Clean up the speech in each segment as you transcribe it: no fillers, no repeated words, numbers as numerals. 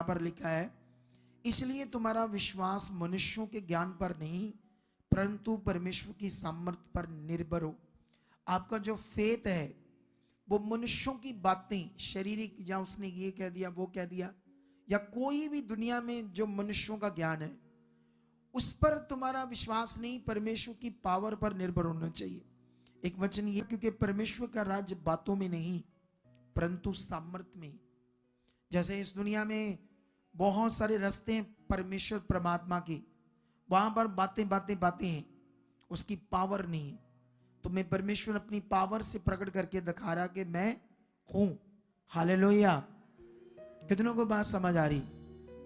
पर लिखा है, इसलिए तुम्हारा विश्वास मनुष्यों के ज्ञान पर नहीं परंतु परमेश्वर की सामर्थ्य पर निर्भर हो। आपका जो फेथ है वो मनुष्यों की बातें, शारीरिक, या उसने ये कह दिया वो कह दिया, या कोई भी दुनिया में जो मनुष्यों का ज्ञान है उस पर तुम्हारा विश्वास नहीं, परमेश्वर की पावर पर निर्भर होना चाहिए। एक वचन ये, क्योंकि परमेश्वर का राज्य बातों में नहीं परंतु सामर्थ्य में। जैसे इस दुनिया में बहुत सारे रास्ते हैं परमेश्वर परमात्मा के, वहां पर बातें बातें बातें हैं, उसकी पावर नहीं है। तुम्हें परमेश्वर अपनी पावर से प्रकट करके दिखा रहा कि मैं हूं। हालेलुया। कितनों को बात समझ आ रही?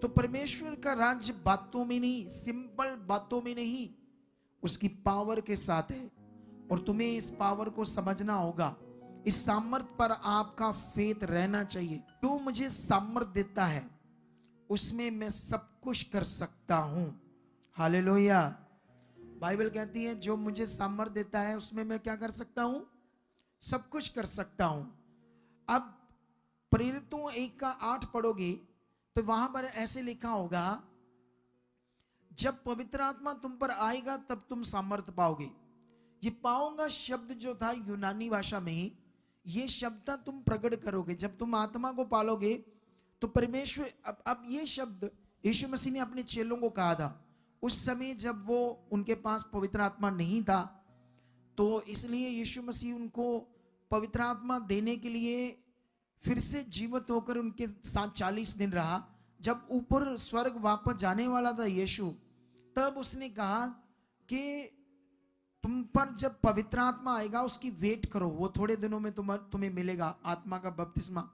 तो परमेश्वर का राज्य बातों में नहीं, सिंपल बातों में नहीं, उसकी पावर के साथ है। और तुम्हें इस पावर को समझना होगा, इस सामर्थ पर आपका फेथ रहना चाहिए। जो मुझे सामर्थ देता है उसमें मैं सब कुछ कर सकता हूं। हालेलुया। बाइबल कहती है जो मुझे सामर्थ देता है उसमें मैं क्या कर सकता हूं? सब कुछ कर सकता हूं। अब प्रेरितों 1:8 पढ़ोगे तो वहां पर ऐसे लिखा होगा, जब पवित्र आत्मा तुम पर आएगा तब तुम सामर्थ पाओगे। ये पाऊंगा शब्द जो था यूनानी भाषा में, ये शब्द तुम प्रकट करोगे जब तुम आत्मा को पालोगे। तो परमेश्वर, अब ये शब्द यीशु मसीह ने अपने चेलों को कहा था उस समय जब वो उनके पास पवित्र आत्मा नहीं था, तो इसलिए यीशु मसीह उनको पवित्र आत्मा देने के लिए फिर से जीवित होकर उनके साथ 40 दिन रहा। जब ऊपर स्वर्ग वापस जाने वाला था यीशु, तब उसने कहा कि तुम पर जब पवित्र आत्मा आएगा उसकी वेट करो, वो थोड़े दिनों में तुम्हें मिलेगा आत्मा का बपतिस्मा।